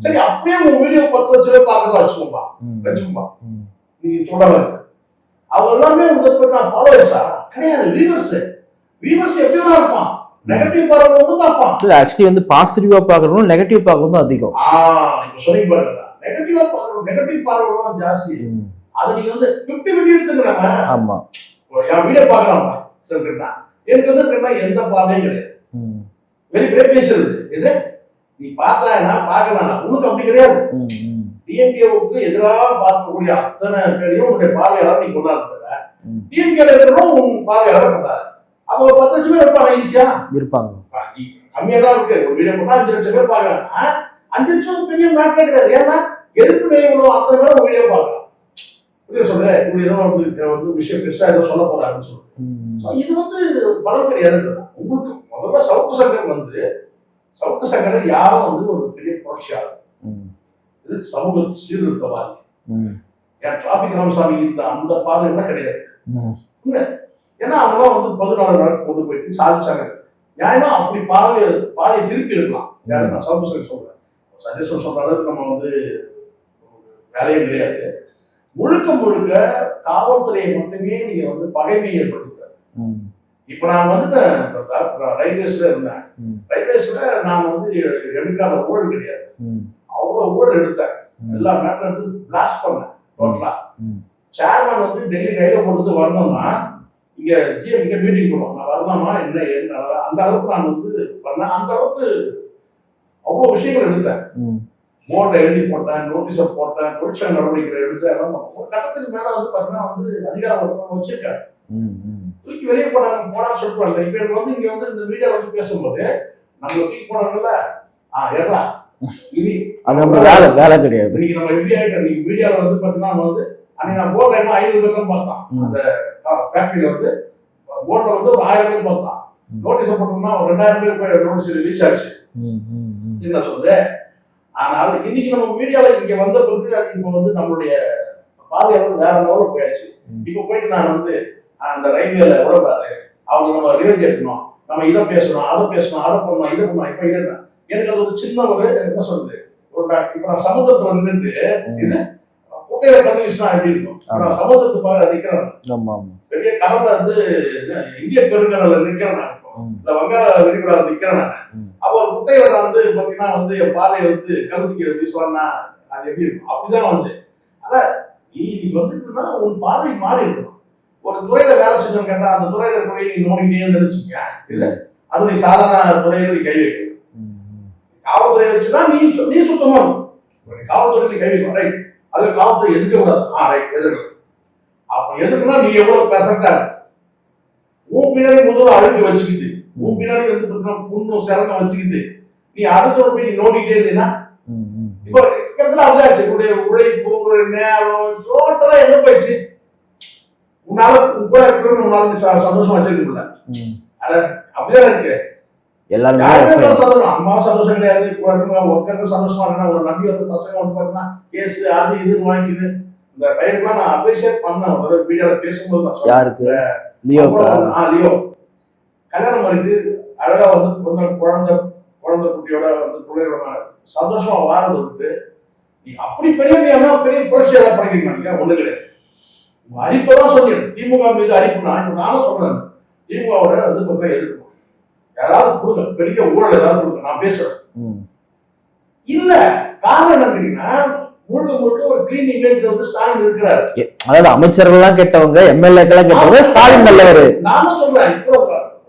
சரி, அப்படியே உன் வீடியோ 10 லட்சம் பேர் பார்க்கறதா வச்சுக்கோம்பா, நீ சொல்ற அவர் எல்லாமே ஃபாலோவர்ஸா கிடையாது, வியூவர்ஸ் எப்படி வேணா இருப்பான். நெகட்டிவ் பார்க்கறது பார்ப்பான். இல்ல, ஆக்சுவலி வந்து பாசிட்டிவா பார்க்கறதும் நெகட்டிவ் பார்க்கறதும் அதிகம். இப்ப சொல்லி பாருங்க, நெகட்டிவா பார்க்கறது, நெகட்டிவ் பார்க்கறது ஜாஸ்தி. அதை நீங்க வந்து 50-50 எடுத்துக்கிறாங்க. ஆமா, என் வீடியோ பார்க்கலாமா சொல்லிட்டா, எனக்கு வந்து எந்த பார்வையும் கிடையாது. வெரி பெரிய பேசுறது இது, நீ பார்த்தா பார்க்கலாம், உனக்கு அப்படி கிடையாது. டிஎம்கேவுக்கு எதிராக பார்க்கக்கூடிய அத்தனை பேரையும் உன்னுடைய பார்வையாளர் நீ கொண்டாடுற, டிஎம்கேல இருக்கிறவங்க உன் பார்வையாளர் கொண்டாடு. அப்போ 10 லட்சம் பேர் இருப்பாங்க, ஈஸியா இருப்பாங்க. கம்மியா தான் இருக்கு. ஒரு வீடியோ போட்டா 5 லட்சம் பேர் பார்க்கறாங்க. 5 லட்சம் பெரிய மேட்டரே கிடையாது. ஏன்னா எதிர்ப்பு நிலையம் அத்தனை பேரும் வீடியோ பார்க்கலாம். புரிய சொல்றேன், இப்படி ஏதோ வந்து விஷயம் பெருசா ஏதோ சொல்ல போறாருன்னு சொல்றேன். இது வந்து பலம் கிடையாது. உங்களுக்கு முதல்ல சவுக்கு சங்கர் யாரும் வந்து ஒரு பெரிய புரட்சியாளர், இது சமூக சீர்திருத்தவாதி. ஏன் டிராபிக் ராமசாமி இந்த அந்த பார்வை கிடையாது. ஏன்னா அவங்களாம் வந்து 14 நாள் கொண்டு போயிட்டு சாதிச்சாங்க. நியாயமா அப்படி பாதையை திருப்பி இருக்கலாம். யாரும் நான் சவுக்கு சங்கர் சொல்றேன், சஜஷன் சொல்ற அளவுக்கு நம்ம வந்து வேலையும் கிடையாது. முழுக்க காவல்துறையை மட்டுமே நீங்க வந்து பகைமையை ஏற்படுத்தாரு. இப்ப நான் வந்துட்டேன், ரயில்வேஸ்ல இருந்தேன். ரயில்வேஸ்ல நான் வந்து எடுக்காத ஊழல் கிடையாது. அவ்வளோ ஊழல் எடுத்தேன், எல்லா மேட்டர் எடுத்து பிளாஸ்ட் பண்ணேன் டோட்டலா. சேர்மன் வந்து டெல்லி கையில போட்டு வரணும்னா இங்க ஜிஎம் கிட்ட மீட்டிங் போடுவோம், நான் வரலாமா என்ன ஏன்னு அந்த அளவுக்கு நான் வந்து பண்ணேன். அந்த அளவுக்கு அவ்வளோ விஷயங்கள் எடுத்தேன். மோட்டை எழுதி போட்டேன், நோட்டீஸை போட்டேன், தொழிற்சங்க நடவடிக்கைகளை எடுத்தேன். ஒரு கட்டத்துக்கு மேல வந்து பார்த்தீங்கன்னா வந்து அதிகாரம் வச்சிருக்காரு, தூக்கி வெளியே போனாங்க போனான்னு சொல்லிட்டு வரல. இப்ப எனக்கு வந்து இங்க வந்து இந்த மீடியா வச்சு பேசும்போது நம்ம தூக்கி போனாங்கல்ல, ஏறா இனி அது நம்ம வேலை கிடையாது. இன்னைக்கு நம்ம எப்படி ஆகிட்டோம், இன்னைக்கு மீடியாவில் வந்து பார்த்தீங்கன்னா வந்து அன்னைக்கு நான் போர்டில் என்ன 500 பேர் தான் பார்த்தான். அந்த ஃபேக்டரியில வந்து போர்டில் வந்து ஒரு 1000 பேர் பார்த்தான். நோட்டீஸை போட்டோம்னா ஒரு 2000 பேர் போய் நோட்டீஸ் ரீச் ஆச்சு. என்ன சொல்லுது? ஆனால் இன்னைக்கு நம்ம மீடியாவில் இங்க வந்த பிறகு அது இப்போ வந்து நம்மளுடைய பார்வையாளர் வேற லெவலில் போயாச்சு. இப்போ போயிட்டு நான் வந்து அந்த ரயில்வேல உடம்புறாரு அவங்க நம்ம ரிவெஞ்ச் எடுக்கணும், நம்ம இதை பேசணும், அதை பேசணும், அதை பண்ணணும், இதை பண்ணணும். இப்போ இது எனக்கு அது ஒரு சின்ன ஒரு என்ன சொல்றது, ஒரு இப்போ நான் சமுத்திரத்துல நின்றுட்டு இது குட்டையில கண்ணு வீசினா எப்படி இருக்கும், நான் சமுத்திரத்துக்காக நிக்கிறேன், பெரிய கடல்ல வந்து இந்திய பெருங்கடல்ல நிக்கிறேன், நான் இந்த வங்காள விரிகுடால நிக்கிறேன். அப்போ ஒரு குட்டையில நான் வந்து பாத்தீங்கன்னா வந்து என் பாதையை வந்து கழுத்திக்கிற வீசுவான்னா அது எப்படி இருக்கும், அப்படிதான் வந்து. ஆனா நீ வந்துட்டுன்னா உன் பாதை மாறி இருக்கணும். ஒரு துறையில வேலை செஞ்சோம் கேட்டா அந்த துறையில இருக்கக்கூடிய நீ நோண்டிட்டே இருந்துச்சுங்க, இல்ல அது நீ சாதாரண துறையில நீ கை வைக்கணும். காவல்துறையை வச்சுன்னா நீ சுத்தமா இருக்கும். காவல்துறையில கை வைக்கணும், ரைட், அது காவல்துறை எதுக்க கூடாது, ரைட் எதிர்க்கணும். அப்ப எதுக்குன்னா நீ எவ்வளவு பெர்ஃபெக்டா இருக்கு, உன் பின்னாடி முதல்ல அழுக்கு வச்சுக்கிட்டு, உன் பின்னாடி வந்து புண்ணும் சிறந்த வச்சுக்கிட்டு நீ அடுத்த போய் நீ நோண்டிட்டே இருந்தீங்கன்னா இப்போ கிட்டத்தட்ட அப்படியே உழைப்பு நேரம் டோட்டலா எங்க போயிடுச்சு. உன்னால கூட இருக்கணும்னு உன்னால சந்தோஷமா வச்சிருக்கல, அப்படிதான் இருக்கு. எல்லாரும் அம்மா சந்தோஷம் கிடையாது, ஒருத்தருக்கு சந்தோஷமா இருக்கா, ஒரு நம்பி வந்து பசங்க வந்து பார்த்தீங்கன்னா கேஸ் அது இதுன்னு வாங்கிக்குது. இந்த பையனுக்குலாம் நான் அப்ரிஷியேட் பண்ணேன் ஒரு வீடியோல பேசும்போது. யாருக்கு? லியோ கல்யாணம் பண்ணிட்டு அழகா வந்து குழந்தை குட்டியோட வந்து பிள்ளைகளோட சந்தோஷமா வாழ்ந்து விட்டு நீ அப்படி பெரிய பெரிய புரட்சியாக பண்ணிக்கிறீங்க, ஒண்ணு கிடையாது. அரிப்பதான் சொல்லிடு திமுக மீது அரிப்புனா, இப்ப நானும் சொல்றேன் திமுகவோட வந்து பார்த்தா இருக்கணும், ஏதாவது கொடுங்க, பெரிய ஊழல் ஏதாவது கொடுங்க, நான் பேசுறேன். இல்ல காரணம் என்ன கேட்டீங்கன்னா முழுக்க ஒரு கிளீன் இமேஜ்ல வந்து ஸ்டாலின் இருக்கிறாரு. அதாவது அமைச்சர்கள்லாம் கெட்டவங்க, எம்எல்ஏக்கெல்லாம் கெட்டவங்க, ஸ்டாலின் நல்லவர். நானும் சொல்றேன் இப்போ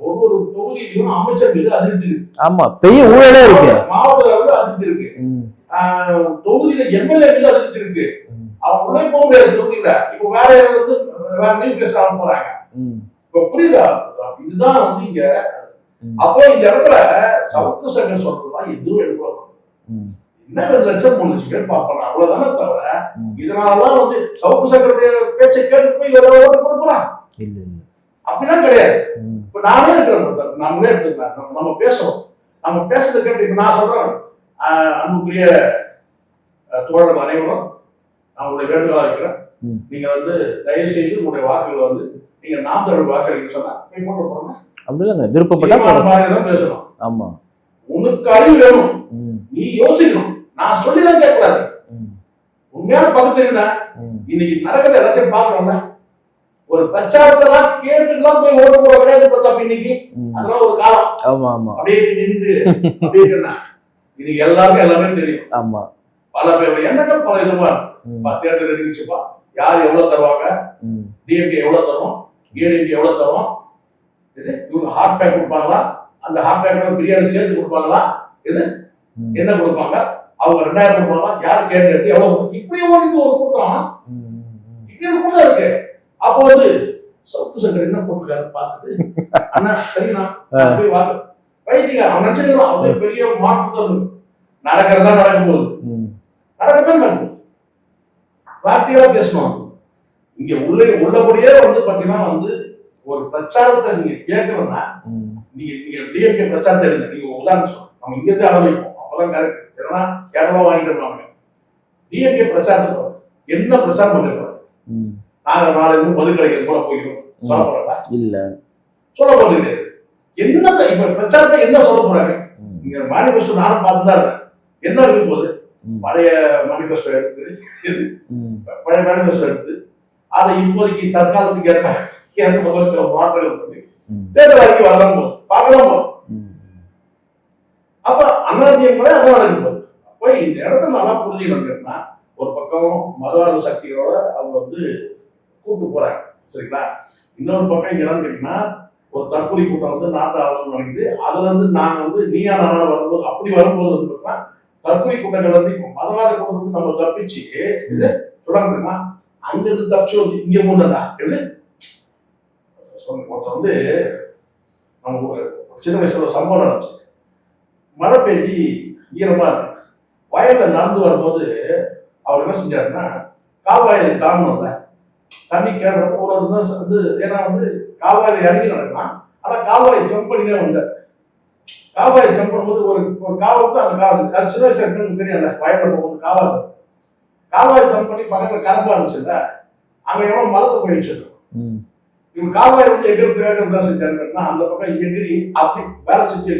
ஒவ்வொரு தொகுதியிலும் அமைச்சர் மீது அதிருப்தி இருக்கு. ஆமா, பெரிய ஊழலே இருக்கு, மாவட்ட அளவுல அதிருப்தி இருக்கு, தொகுதியில எம்எல்ஏ மீது அதிருப்தி இருக்கு. அவங்க உடனே போக முடியாது தொகுதியில. இப்போ வேற வந்து வேற நியூஸ் பேச போறாங்க. இப்ப புரியுதா? இதுதான் வந்து இங்க. அப்போ இந்த இடத்துல சவுக்கு சங்கர் சொல்றதுதான் எதுவும் எடுக்கலாம். என்ன 2 லட்சம் 3 லட்சம் பேர் பார்ப்பாங்க, அவ்வளவுதானே தவிர இதனாலதான் வந்து சவுக்கு சங்கருடைய பேச்சை கேட்டு போய் ஓட்டு போட போறான் அப்படிதான் கிடையாது. இப்ப நானே இருக்கிறேன், நம்மளே எடுத்துக்கிறேன், நம்ம பேசுறோம், நம்ம பேசுறதை கேட்டு இப்ப நான் சொல்றேன், அன்புக்குரிய தோழர்கள் அனைவரும் நான் உங்களுடைய வேண்டுகோளா இருக்கிறேன், நீங்க வந்து தயவு செய்து உங்களுடைய வாக்குகளை வந்து நீங்க நாம் தமிழ் வாக்களிக்க சொன்னா போய் போட்டு போறோம். அப்படிதாங்க, விருப்பப்பட்ட பேசணும். ஆமா, உனக்கு அறிவு வேணும், நீ யோசிக்கணும், நான் சொல்லிதான் கேட்கக்கூடாது. உண்மையான பகுத்தறிவுனா இன்னைக்கு நடக்கிறத எல்லாத்தையும் பாக்குறோம்ல, ஒரு பிரச்சாரத்தெல்லாம் கேட்டுதான் போய் ஓட்டு போட கிடையாது இன்னைக்கு. அதெல்லாம் ஒரு காலம். ஆமா ஆமா, அப்படியே நின்று அப்படியே இன்னைக்கு எல்லாருக்கும் எல்லாமே தெரியும். ஆமா, பல பேருடைய எண்ணங்கள் பல இதுவா தேர்தல் எதிர்ச்சுப்பா, யார் எவ்வளவு தருவாங்க, டிஎம்கே எவ்வளவு தரும், ஏடிஎம்கே எவ்வளவு தரும், இவங்க ஹார்ட் பேக் கொடுப்பாங்களா, அந்த ஹார்ட் பேக்கோட பிரியாணி சேர்த்து கொடுப்பாங்களா, இது என்ன கொடுப்பாங்க, அவங்க 2000 கொடுப்பாங்களா, யார் கேட்டு எவ்வளவு, இப்படி ஒரு கூட்டம், இப்படி ஒரு கூட்டம் இருக்கு. அப்போ வந்து சவுக்கு சங்கர் என்ன போட்டுருக்காரு பார்த்துட்டு அண்ணா சரிண்ணா போய் வாங்க வைத்தியக்காரன் அவன் நினைச்சிருக்கான், அவங்க பெரிய மாற்றம் நடக்கிறதா நடக்க போகுது, நடக்கத்தான் நடக்கும். வார்த்தையா பேசணும். இங்க உள்ளபடியே வந்து பாத்தீங்கன்னா வந்து ஒரு பிரச்சாரத்தை நீங்க கேட்கணும்னா நீங்க டிஎம்கே பிரச்சாரத்தை எடுங்க. நீங்க உதாரணம் சொல்லணும், நம்ம இங்க இருந்து ஆரம்பிப்போம், அப்பதான் கரெக்ட். ஏன்னா கேரளா வாங்கிட்டு வருவாங்க. டிஎம்கே பிரச்சாரத்தை என்ன பிரச்சாரம் பண்ணிருப்பாங்க, நாங்க நாளை இன்னும் மது கடைக்கு கூட போகிறோம் சொல்ல போறா இல்ல, சொல்ல போறது கிடையாது. என்ன இப்ப பிரச்சாரத்தை என்ன சொல்ல போறாங்க, நீங்க மேனிபெஸ்டோ நானும் பார்த்துதான் இருக்கேன், என்ன இருக்கும் போது பழைய மேனிபெஸ்டோ எடுத்து பழைய மேனிபெஸ்டோ எடுத்து அதை இப்போதைக்கு தற்காலத்துக்கு ஏற்ற மாற்றங்கள் பண்ணி தேர்தல் அறிக்கை வரலாம் போது பார்க்கலாம் போது. அப்ப அண்ணாதியம் கூட அதான் நடக்கும் போது போய் இந்த இடத்துல நல்லா புரிஞ்சுக்கணும்னா ஒரு பக்கம் மதவாத சக்தியோட அவங்க வந்து கூப்பிட்டு போறாங்க, சரிங்களா? இன்னொரு பக்கம் இங்க என்னன்னு கேட்டீங்கன்னா ஒரு தற்கொலை கூட்டம் வந்து நாட்டு ஆளுநர் நினைக்குது. அதுல இருந்து நாங்க வந்து நீயா நானா வரும்போது அப்படி வரும்போது வந்து பார்த்தீங்கன்னா தற்கொலை கூட்டங்கள் வந்து இப்போ மதவாத கூட்டம் வந்து நம்ம தப்பிச்சு இது சொல்றாங்கன்னா அங்கிருந்து தப்பிச்சு வந்து இங்க மூணதா இது ஒருத்தர் வந்து நம்ம சின்ன வயசுல ஒரு சம்பவம் நடந்துச்சு. மழை பெய்ஞ்சி ஈரமா இருக்கு. வயல்ல நடந்து வரும்போது அவர் என்ன செஞ்சாருன்னா கால்வாயில் தாண்டணும்ல, தண்ணி கேட்கறது ஒரு வந்து ஏன்னா வந்து கால்வாயில் இறங்கி நடக்கலாம். ஆனா கால்வாய் ஜம்ப் பண்ணி தான் வந்தார். கால்வாய் ஜம்ப் பண்ணும்போது ஒரு காவல் வந்து அந்த காவல் அது சின்ன வயசு இருக்குன்னு தெரியல. வயல்ல போகும்போது கால்வாய் ஜம்ப் பண்ணி பக்கத்துல கலப்பா இருந்துச்சுல்ல, அங்க எவ்வளவு மரத்தை போயிடுச்சு. இவங்க கால்வாய் வந்து எகிறதுக்காக தான் செஞ்சாருன்னா அந்த பக்கம் எகிரி அப்படி வேலை செஞ்சு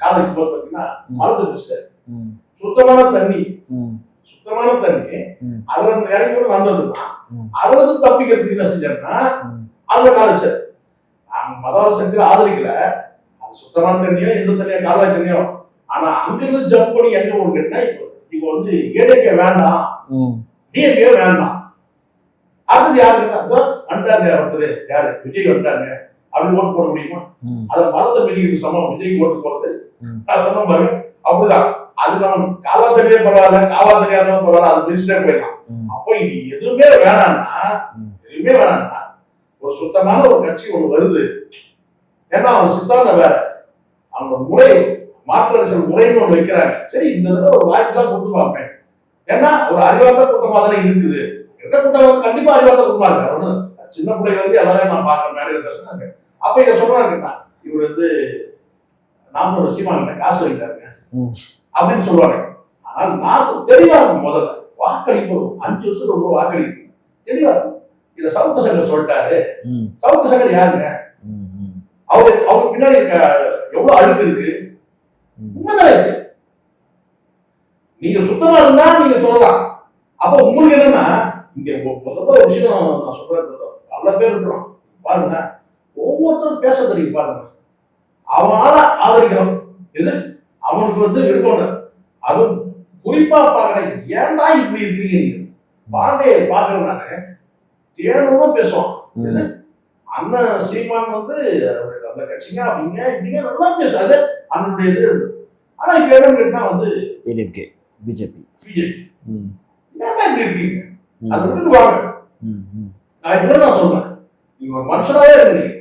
காலேஜ் போது பார்த்தீங்கன்னா மரத்தை வச்சுட்டாரு. சுத்தமான தண்ணி அதுல இறங்கி கூட நடந்துருக்கான். அதுல இருந்து தப்பிக்கிறதுக்கு என்ன செஞ்சாருன்னா அந்த காலேஜ் மதவாத சக்தியில ஆதரிக்கல, அது சுத்தமான தண்ணியோ எந்த தண்ணியோ கால்வாய் தண்ணியோ. ஆனா அங்கிருந்து ஜம்ப் பண்ணி எங்க போன்னு கேட்டா இப்போ வந்து ஏடிஎம்கே வேண்டாம், டிஎம்கே வேண்டாம். அடுத்தது யாரு கேட்டா வந்துட்டாங்க, ஒருத்தர் யாரு விஜய் வந்துட்டாங்க அப்படின்னு ஓட்டு போட முடியுமா? அதை மரத்தை மிதிக்கிறது சமம் விஜய்க்கு ஓட்டு போறது. நான் சொன்ன பாருங்க அப்படிதான். அது நம்ம காவா தண்ணியே பரவாயில்ல, காவா தண்ணியா இருந்தாலும் பரவாயில்ல, அது மினிஸ்டரே போயிடலாம். அப்போ இது எதுவுமே வேணாம்னா ஒரு சுத்தமான ஒரு கட்சி ஒண்ணு வருது. ஏன்னா அவங்க சித்தாந்தம் வேற, அவங்க முறை மாற்று அரசியல் முறைன்னு ஒண்ணு வைக்கிறாங்க. சரி, இந்த தடவை ஒரு வாய்ப்புலாம் கொடுத்து பார்ப்பேன். ஏன்னா ஒரு அறிவார்ந்த கூட்டமா தானே இருக்குது. எந்த கூட்டம் கண்டிப்பா அறிவார்ந்த கூட்டமா இருக்கு. ஒண்ணு சின்ன பிள்ளைகள் வந்து எல்லாரையும் நான் பார்க்கறேன், மேடையில பேசுறாங்க. அப்ப இதை சொல்றாங்க, இவர் வந்து நாம சீமான் காசு வைக்கிறாங்க அப்படின்னு சொல்லுவாங்க. ஆனால் நான் தெளிவா இருக்கும். முதல்ல வாக்களிப்பு 5 வருஷம் ரொம்ப வாக்களிப்பு தெளிவா இருக்கும். இத சவுக்கு சங்கர் சொல்லிட்டாரு. சவுக்கு சங்கர் யாருங்க? அவருக்கு பின்னாடி இருக்க எவ்வளவு அழுக்கு இருக்கு. உண்மைதான் இருக்கு. நீங்க சுத்தமா இருந்தா நீங்க சொல்லலாம். அப்ப உங்களுக்கு என்னன்னா இங்க ஒரு விஷயம் நான் சொல்றேன், நல்ல பேர் இருக்கிறோம் பாருங்க. ஒவ்வொருத்தரும் பேச தெரியும் பாருங்க. அவனால ஆதரிக்கணும், இது அவனுக்கு வந்து விருப்பம். அதுவும் குறிப்பா பாக்குறேன், ஏன்டா இப்படி இருக்கீங்க நீங்க பாண்டையை பாக்குறேன். நானு தேனோட பேசுவான் அண்ணன் சீமான் வந்து அந்த கட்சிங்க அப்படிங்க இப்படிங்க நல்லா பேசுறாரு அண்ணனுடைய இது. ஆனா இப்ப என்னன்னு கேட்டா வந்து பிஜேபி ஏன்டா இப்படி இருக்கீங்க, அதை விட்டுட்டு வாங்க. நான் இப்ப நான் சொல்றேன், நீங்க ஒரு மனுஷனாவே இருக்கீங்க,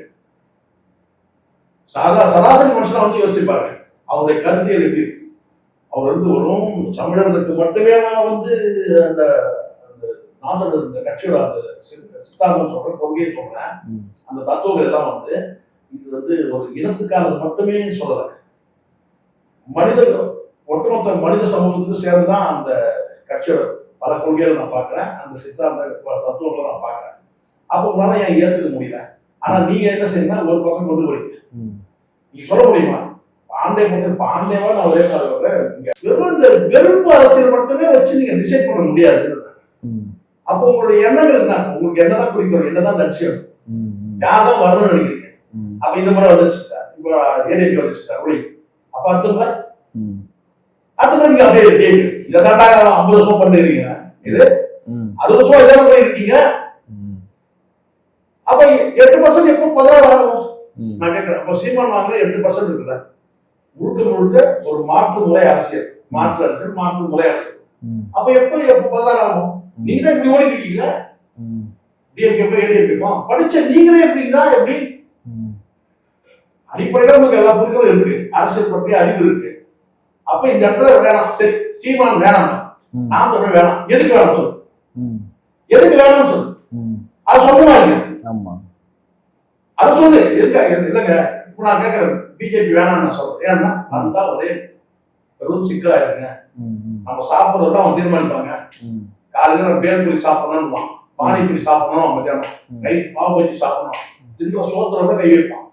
சராசரி மனுஷனா வந்து யோசிச்சு பாருங்க. அவருடைய கருத்தியல் எப்படி இருக்கு? அவர் வந்து வரும் தமிழர்களுக்கு மட்டுமே வந்து அந்த இந்த கட்சியோட அந்த சித்தாந்தம் சொல்றேன், கொள்கையை சொல்றேன், அந்த தத்துவங்கள் எல்லாம் வந்து இது வந்து ஒரு இனத்துக்கானது மட்டுமே சொல்லல. ஒட்டுமொத்த மனித சமூகத்துக்கு சேர்ந்துதான் அந்த கட்சியோட பல கொள்கைகளை நான் பார்க்கிறேன், அந்த சித்தாந்த தத்துவங்களை நான் பார்க்கிறேன். அப்போ உங்களால ஏன் ஏற்றுக்க முடியல? ஆனா நீங்க என்ன செய்யணும், ஒரு பக்கம் கொண்டு போறீங்க. நீங்க சொல்ல முடியுமா பாண்டேவா நான் ஒரே வெறும் இந்த வெறுப்பு அரசியல் மட்டுமே வச்சு நீங்க டிசைட் பண்ண முடியாது. அப்போ உங்களுடைய எண்ணங்கள் என்ன? உங்களுக்கு என்னதான் பிடிக்கும், என்னதான் லட்சியம், யார்தான் வரணும்னு நினைக்கிறீங்க? அப்ப இந்த முறை வந்துச்சுட்டா, இப்ப ஏடிஎம்கே வந்துச்சுட்டா ஒளி, அப்ப அடுத்த முறை நீங்க அப்படியே இதான் 50 வருஷம் பண்ணுறீங்க, இது 60 வருஷம் இதான பண்ணிருக்கீங்க. அப்ப 8% எப்போ 16 ஆகும்? நான் கேட்கிறேன். அப்ப சீமான் வாங்க 8% இருக்குல்ல, முழுக்க ஒரு மாற்று முறை அரசியல், மாற்று முறை அரசியல். அப்ப எப்போ 16 ஆகும்? நீங்க தான் இப்படி ஓடி இருக்கீங்களா? டிஎம்கே ஏடிஎம்கே படிச்ச நீங்களே எப்படின்னா எப்படி? அடிப்படையில உங்களுக்கு எல்லா பொருட்களும் இருக்கு, அரசியல் பற்றிய அறிவு இருக்கு. அப்ப இந்த இடத்துல வேணாம், சரி சீமான் வேணாம், நான் சொல்றேன் வேணாம். எதுக்கு வேணாம் சொல்லு, எதுக்கு வேணாம் சொல்லு, அது சொல்லுமா இல்லையா? அதை சொல்லு. எதுக்காக இல்லைங்க, இப்ப நான் கேட்கறேன், பிஜேபி வேணாம்னு நான் சொல்றேன். ஏன்னா அதுதான் ஒரே பெரும் சிக்கலா இருக்குங்க. நம்ம சாப்பிட்றதுதான் அவங்க தீர்மானிப்பாங்க. காலையில நம்ம பேல்புரி சாப்பிடணும்னு, பானிபுரி சாப்பிடணும், மத்தியானம் நைட் பாவு பஜ்ஜி சாப்பிடணும், திரும்ப சோத்துல கை வைப்பான்,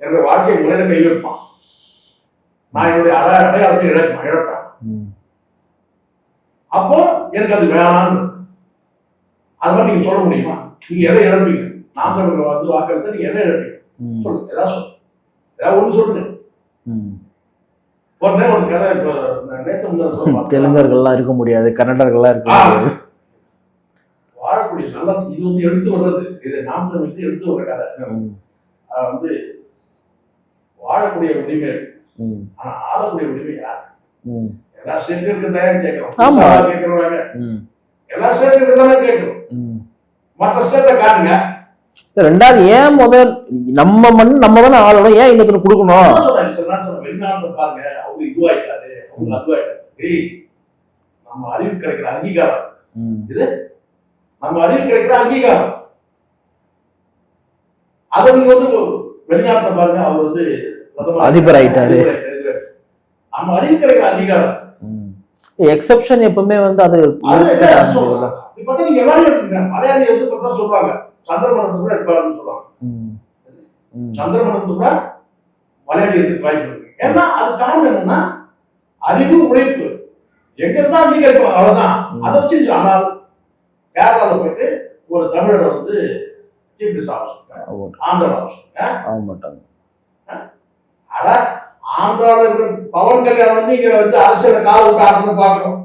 என்னுடைய வாழ்க்கை முறையில கை வைப்பான், நான் என்னுடைய அடையாளத்தை இழப்பேன். அப்போ எனக்கு அது வேணான்னு அது மாதிரி நீங்க சொல்ல முடியுமா? நீங்க எதை இழப்பீங்க? நான் வந்து வாக்களித்த நீங்க எதை இழப்பீங்க? சொல்லுங்க, ஏதாவது சொல்லுங்க, ஏதாவது ஒண்ணு சொல்லுங்க. ஒரு நேரம் ஒரு கதை இப்போ நேற்று முந்தின தெலுங்கர்கள்லாம் இருக்க முடியாது, கன்னடர்கள்லாம் இருக்க முடியாது. வாழக்கூடிய நல்லா இது வந்து எடுத்து வர்றது, இதை நாம் தமிழுக்கு எடுத்து வர்ற கதை. அது வந்து வாழக்கூடிய உரிமை இருக்கு, ஆனா ஆளக்கூடிய உரிமை யாரு? எல்லா ஸ்டேட்லயும் இருக்குதான்னு கேட்கிறோம், கேட்கறாங்க. எல்லா ஸ்டேட்லயும் இருக்குதானே கேட்கிறோம். மற்ற ஸ்டேட்ல காட்டுங்க. ரெண்டாவது ஏன் முதல் நம்ம மண் நம்ம தானே ஆளணும், ஏன் இன்னொருத்தர் கொடுக்கணும்? வெளிநாட்டுல பாருங்க, அவங்க இதுவாயிட்டாரு, அவங்க அதுவாயிட்டாரு. நம்ம அறிவு கிடைக்கிற அங்கீகாரம் இது, நம்ம அறிவு கிடைக்கிற அங்கீகாரம். அதை நீங்க வந்து வெளிநாட்டுல பாருங்க, அவர் வந்து அதிபர் ஆயிட்டாரு. நம்ம அறிவு கிடைக்கிற அங்கீகாரம். எக்ஸெப்ஷன் எப்பவுமே வந்து அது நீங்க எல்லாரும் எடுத்துங்க. மலையாளி வந்து பார்த்தா சொல்றாங்க சந்திரமணத்து கூட இருப்பாருன்னு சொல்லுவாங்க. சந்திரமணத்து கூட மலையாளி இருக்கு வாய்ப்பு இருக்கு. ஏன்னா அது காரணம் என்னன்னா அறிவு உழைப்பு எங்க இருந்தா அங்கீகரிப்பாங்க, அவ்வளவுதான். அதை வச்சு. ஆனால் கேரளால போயிட்டு ஒரு தமிழரை வந்து chief minister office, Andhra office ஆக மாட்டாங்க. அட ஆந்திராவில் இருக்கிற பவன் கல்யாணம் வந்து இங்க வந்து அரசியல கால விட்டு ஆடுறத பாக்குறோம்.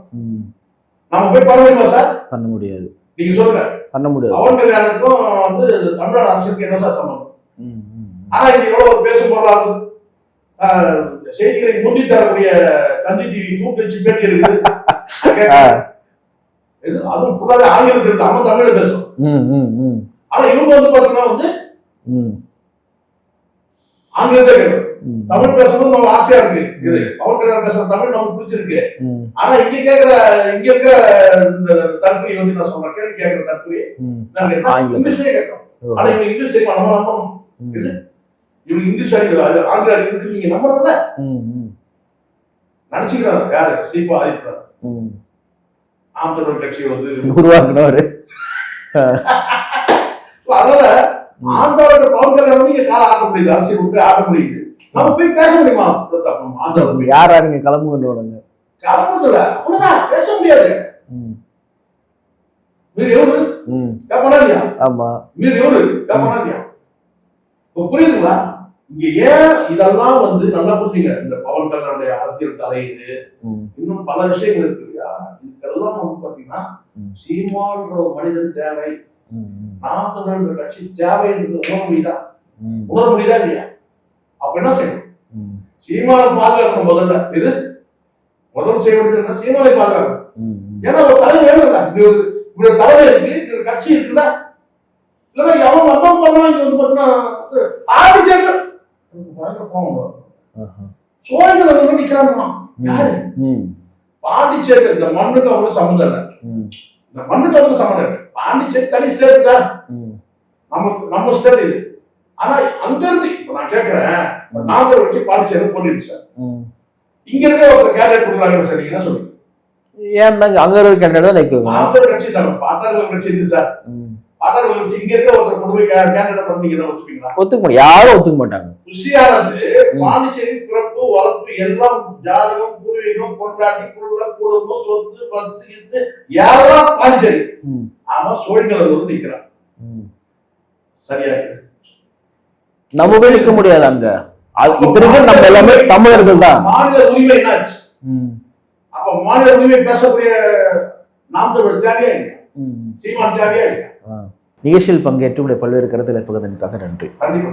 நம்ம போய் பண்ண முடியுமா சார்? பண்ண முடியாது. நீங்க சொல்லுங்க, பண்ண முடியாது. பவன் கல்யாணத்துக்கும் வந்து தமிழ்நாடு அரசுக்கு என்ன சார் சம்பந்தம்? ஆனா இங்க எவ்வளவு பேசும் பொருளாக செய்திகளை முந்தி தரக்கூடிய தந்தி டிவி கூப்பிட்டு வச்சு பேட்டி எடுக்குது. அதுவும் ஃபுல்லாவே ஆங்கிலத்தில் இருக்கு, அவன் தமிழ்ல பேசும். ஆனா இவங்க வந்து பாத்தீங்கன்னா வந்து ஆங்கிலத்தை கேட்கணும். தமிழ் பேசணும் நம்ம ஆசையா இருக்கு. இது பவன் கல்யாணம் பேசுற தமிழ் நமக்கு பிடிச்சிருக்கு. ஆனா இங்க இருக்கிற தற்கொலை வந்து நான் சொல்றேன், கேள்வி கேட்கிற தற்கொலை இங்கிலீஷ்லயே கேட்கணும். ஆனா இவங்க இங்கிலீஷ் தெரியுமா? நம்ம நம்பணும். இவங்க இங்கிலீஷ் ஆங்கில இருக்கு, நீங்க நம்பணும்ல. நினைச்சுக்கிறாங்க யாரு? சீப்பா ஆதித்யா நாம் தமிழர் கட்சியை வந்து உருவாக்குனவர். அதனால ஆந்திராவுக்கு பவன் கல்யாணம் வந்து இங்க கால ஆட்ட முடியுது, அரசியல் விட்டு ஆட்ட முடியுது. நம்ம போய் பேச முடியுமா? யாரா நீங்க கிளம்பு கொண்டு வரங்க? கிளம்புறதுல அவ்வளவுதான், பேச முடியாது. மீது எவ்வளவு கேட்பானா இல்லையா? ஆமா, மீது எவ்வளவு கேட்பானா இல்லையா? புரியுதுங்களா? இங்க ஏன் இதெல்லாம் வந்து நல்லா புரிஞ்சுங்க. இந்த பவன் கல்யாணுடைய அரசியல் தலையீடு, இன்னும் பல விஷயங்கள் இருக்கு இல்லையா? இதுக்கெல்லாம் வந்து பாத்தீங்கன்னா சீமான்ற மனிதன் தேவை, நாம் தமிழர் கட்சி தேவை என்று உணர முடியுதா இல்லையா? அப்ப என்ன செய்யணும்? சீமானை பாதுகாக்கணும். முதல்ல இது முதல் செய்ய வேண்டியது சீமானை பாதுகாக்கணும். ஏன்னா ஒரு தலைமை வேணும்ல, இப்படி ஒரு தலைமை இருக்கு, இந்த கட்சி இருக்குல்ல. இல்லைன்னா எவன் வந்தோம் பண்ணா இங்க வந்து பாத்தீங்கன்னா ஆதிச்சேர்ந்து சோழர்கள் வந்து நிக்கிறாங்க. யாரு? பாண்டிச்சேரி. இந்த மண்ணுக்கு அவங்களுக்கு சம்மந்தம் இல்லை, இந்த மண்ணுக்கு அவங்களுக்கு சம்மந்தம் இல்லை. பாண்டிச்சேரி தனி ஸ்டேட் தான், நமக்கு நம்ம ஸ்டேட் இது. ஆனா அங்க இருந்து இப்ப நான் கேட்கிறேன், நாங்கள் வச்சு பாண்டிச்சேரி போட்டிருக்கு சார், இங்க இருக்க ஒரு கேண்டிடேட் கொடுக்குறாங்கன்னு சார், நீங்க என்ன சொல்லுங்க? ஏன் அங்க இருக்க கேண்டிடேட் தான் நிற்கும். அங்க ஒரு கட்சி தானே, பாட்டாளர் கட்சி இருக்கு சார். பாட்டாளர் கட்சி இங்க இருக்க ஒருத்தர் கொண்டு போய் கேண்டிடேட் பண்ணி நீங்க ஒத்துப்பீங்களா? ஒத்துக்க மாட்டாங்க, யாரும் ஒத்துக்க மாட்டாங்க. ருசியானது பாண்டிச்சேரி பிறப்பு வளர்ப்பு எல்லாம் ஜாதகம் பூர்வீகம் கொண்டாட்டி குடும்பம் சொத்து பத்து இருந்து யாரெல்லாம் பாண்டிச்சேரி. ஆமா, சோழிகளை வந்து நிக்கிறான். சரியா? நம்ம போய் நிக்க முடியாது அங்க. இத்தனைக்கும் நம்ம எல்லாமே தமிழர்கள் தான். மாநில உரிமை என்னாச்சு? அப்ப மாநில உரிமை பேசக்கூடிய நாம் தமிழர் தேவையா இல்லையா? சீமான் தேவையா இல்லையா? நிகழ்ச்சியில் பங்கேற்று பல்வேறு கருத்துக்களை பகிர்ந்ததற்காக நன்றி. கண்டிப்பா.